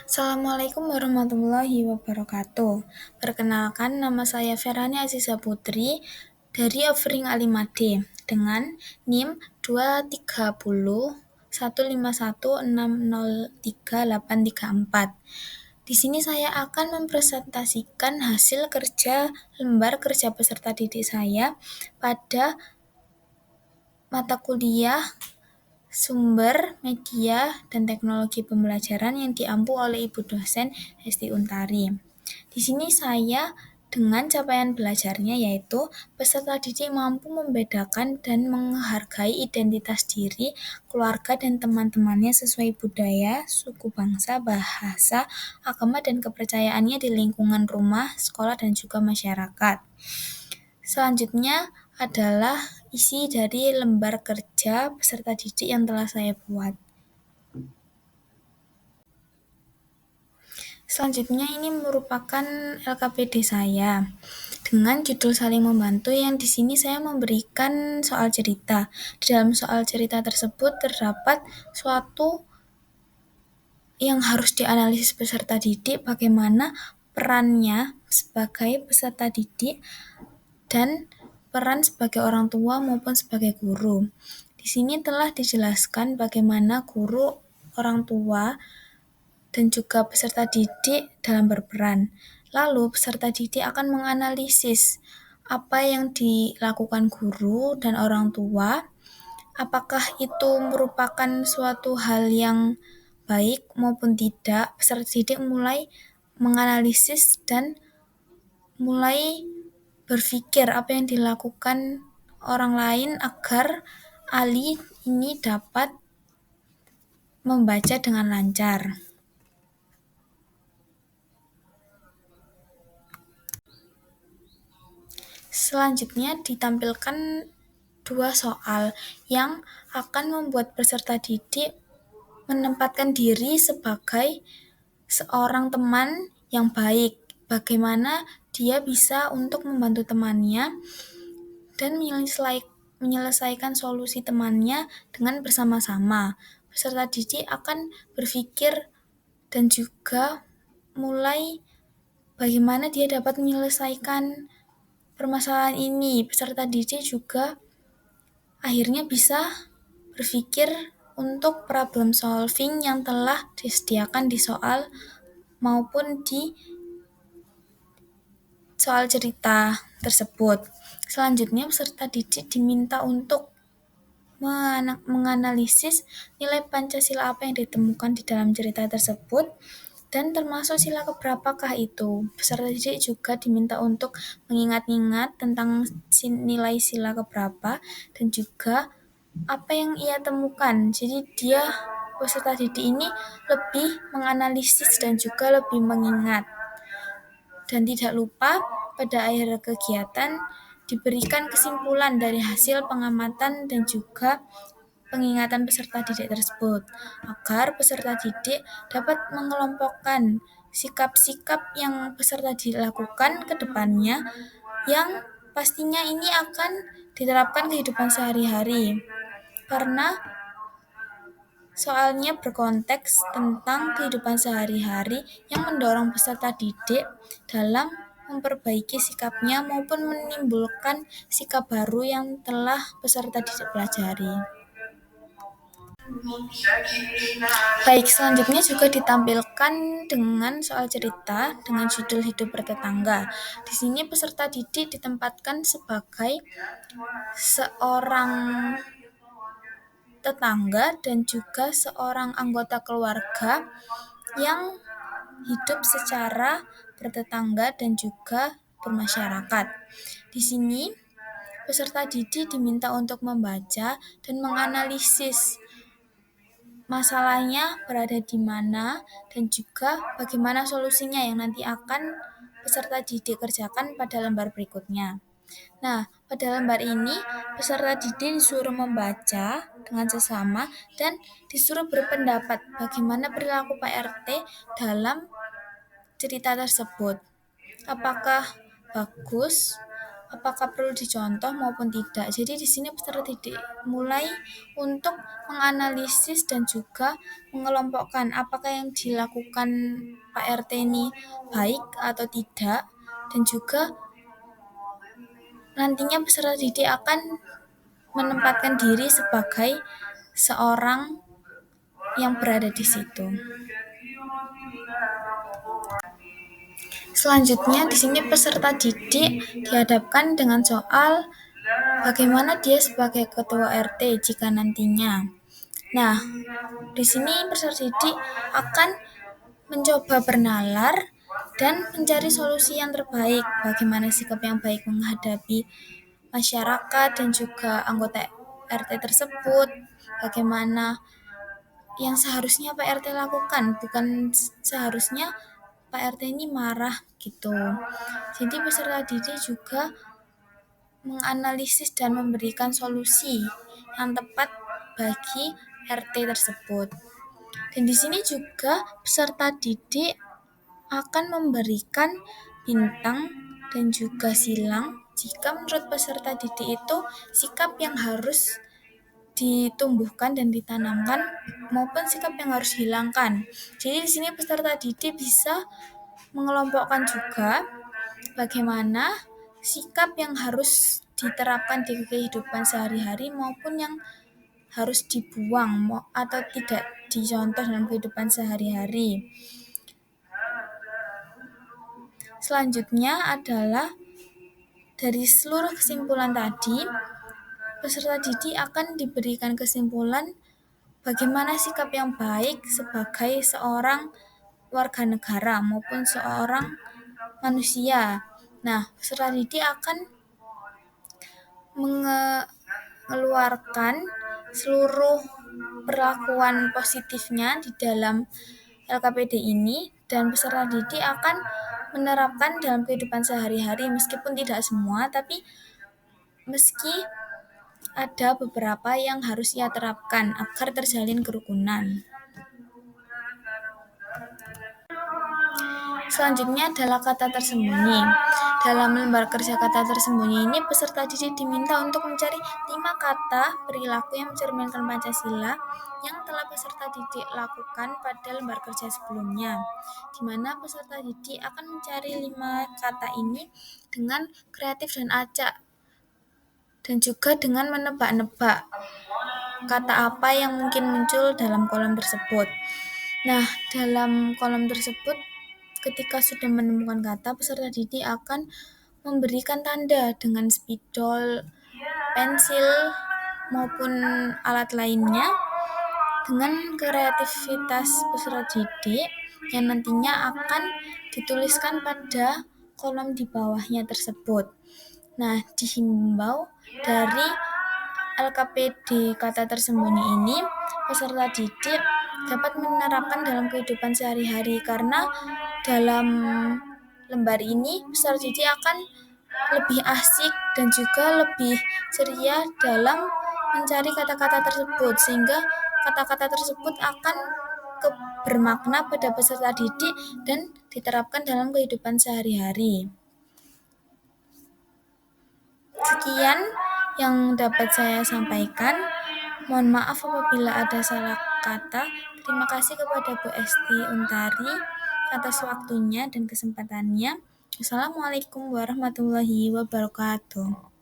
Assalamualaikum warahmatullahi wabarakatuh. Perkenalkan, nama saya Ferhani Aziza Putri dari Offering Alimade dengan NIM 2301516038834. Di sini saya akan mempresentasikan hasil kerja lembar kerja peserta didik saya pada mata kuliah Sumber, Media, dan Teknologi Pembelajaran yang diampu oleh Ibu dosen Hesti Untari. Di sini saya dengan capaian belajarnya yaitu peserta didik mampu membedakan dan menghargai identitas diri, keluarga, dan teman-temannya sesuai budaya, suku bangsa, bahasa, agama, dan kepercayaannya di lingkungan rumah, sekolah, dan juga masyarakat. Selanjutnya adalah isi dari lembar kerja peserta didik yang telah saya buat. Selanjutnya ini merupakan LKPD saya dengan judul saling membantu yang di sini saya memberikan soal cerita. Di dalam soal cerita tersebut terdapat suatu yang harus dianalisis peserta didik bagaimana perannya sebagai peserta didik dan peran sebagai orang tua maupun sebagai guru. Di sini telah dijelaskan bagaimana guru, orang tua, dan juga peserta didik dalam berperan. Lalu peserta didik akan menganalisis apa yang dilakukan guru dan orang tua, apakah itu merupakan suatu hal yang baik maupun tidak. Peserta didik mulai menganalisis dan mulai berpikir apa yang dilakukan orang lain agar Ali ini dapat membaca dengan lancar. Selanjutnya ditampilkan dua soal yang akan membuat peserta didik menempatkan diri sebagai seorang teman yang baik. Bagaimana dia bisa untuk membantu temannya dan menyelesaikan solusi temannya dengan bersama-sama. Peserta didik akan berpikir dan juga mulai bagaimana dia dapat menyelesaikan permasalahan ini. Peserta didik juga akhirnya bisa berpikir untuk problem solving yang telah disediakan di soal maupun di soal cerita tersebut. Selanjutnya peserta didik diminta untuk menganalisis nilai Pancasila apa yang ditemukan di dalam cerita tersebut dan termasuk sila keberapakah itu. Peserta didik juga diminta untuk mengingat-ingat tentang nilai sila keberapa dan juga apa yang ia temukan. Jadi peserta didik ini lebih menganalisis dan juga lebih mengingat. Dan tidak lupa pada akhir kegiatan diberikan kesimpulan dari hasil pengamatan dan juga pengingatan peserta didik tersebut, agar peserta didik dapat mengelompokkan sikap-sikap yang peserta didik lakukan ke depannya yang pastinya ini akan diterapkan kehidupan sehari-hari. Karena soalnya berkonteks tentang kehidupan sehari-hari yang mendorong peserta didik dalam memperbaiki sikapnya maupun menimbulkan sikap baru yang telah peserta didik pelajari. Baik, selanjutnya juga ditampilkan dengan soal cerita dengan judul Hidup Bertetangga. Di sini peserta didik ditempatkan sebagai seorang tetangga dan juga seorang anggota keluarga yang hidup secara bertetangga dan juga bermasyarakat. Di sini peserta didik diminta untuk membaca dan menganalisis masalahnya berada di mana dan juga bagaimana solusinya yang nanti akan peserta didik kerjakan pada lembar berikutnya. Nah, pada lembar ini peserta didik disuruh membaca dengan sesama dan disuruh berpendapat bagaimana perilaku Pak RT dalam cerita tersebut. Apakah bagus, apakah perlu dicontoh maupun tidak. Jadi di sini peserta didik mulai untuk menganalisis dan juga mengelompokkan apakah yang dilakukan Pak RT ini baik atau tidak, dan juga nantinya peserta didik akan menempatkan diri sebagai seorang yang berada di situ. Selanjutnya di sini peserta didik dihadapkan dengan soal bagaimana dia sebagai ketua RT jika nantinya. Nah, di sini peserta didik akan mencoba bernalar dan mencari solusi yang terbaik, bagaimana sikap yang baik menghadapi masyarakat dan juga anggota RT tersebut, bagaimana yang seharusnya Pak RT lakukan, bukan seharusnya Pak RT ini marah gitu. Jadi peserta didik juga menganalisis dan memberikan solusi yang tepat bagi RT tersebut. Dan di sini juga peserta didik akan memberikan bintang dan juga silang jika menurut peserta didik itu sikap yang harus ditumbuhkan dan ditanamkan maupun sikap yang harus dihilangkan. Jadi di sini peserta didik bisa mengelompokkan juga bagaimana sikap yang harus diterapkan di kehidupan sehari-hari maupun yang harus dibuang atau tidak dicontoh dalam kehidupan sehari-hari. Selanjutnya adalah dari seluruh kesimpulan tadi, peserta didik akan diberikan kesimpulan bagaimana sikap yang baik sebagai seorang warga negara maupun seorang manusia. Nah, peserta didik akan mengeluarkan seluruh perlakuan positifnya di dalam LKPD ini, dan peserta didik akan menerapkan dalam kehidupan sehari-hari meskipun tidak semua, tapi meski ada beberapa yang harus ia terapkan agar terjalin kerukunan. Selanjutnya adalah kata tersembunyi. Dalam lembar kerja kata tersembunyi ini, peserta didik diminta untuk mencari 5 kata perilaku yang mencerminkan Pancasila yang telah peserta didik lakukan pada lembar kerja sebelumnya, di mana peserta didik akan mencari 5 kata ini dengan kreatif dan acak, dan juga dengan menebak-nebak kata apa yang mungkin muncul dalam kolom tersebut. Nah, dalam kolom tersebut, ketika sudah menemukan kata, peserta didik akan memberikan tanda dengan spidol, pensil, maupun alat lainnya dengan kreativitas peserta didik yang nantinya akan dituliskan pada kolom di bawahnya tersebut. Nah, dihimbau dari LKPD kata tersembunyi ini, peserta didik dapat menerapkan dalam kehidupan sehari-hari, karena dalam lembar ini peserta didik akan lebih asik dan juga lebih ceria dalam mencari kata-kata tersebut, sehingga kata-kata tersebut akan bermakna pada peserta didik dan diterapkan dalam kehidupan sehari-hari. Sekian yang dapat saya sampaikan. Mohon maaf apabila ada salah kata. Terima kasih kepada Bu Esti Untari atas waktunya dan kesempatannya. Wassalamualaikum warahmatullahi wabarakatuh.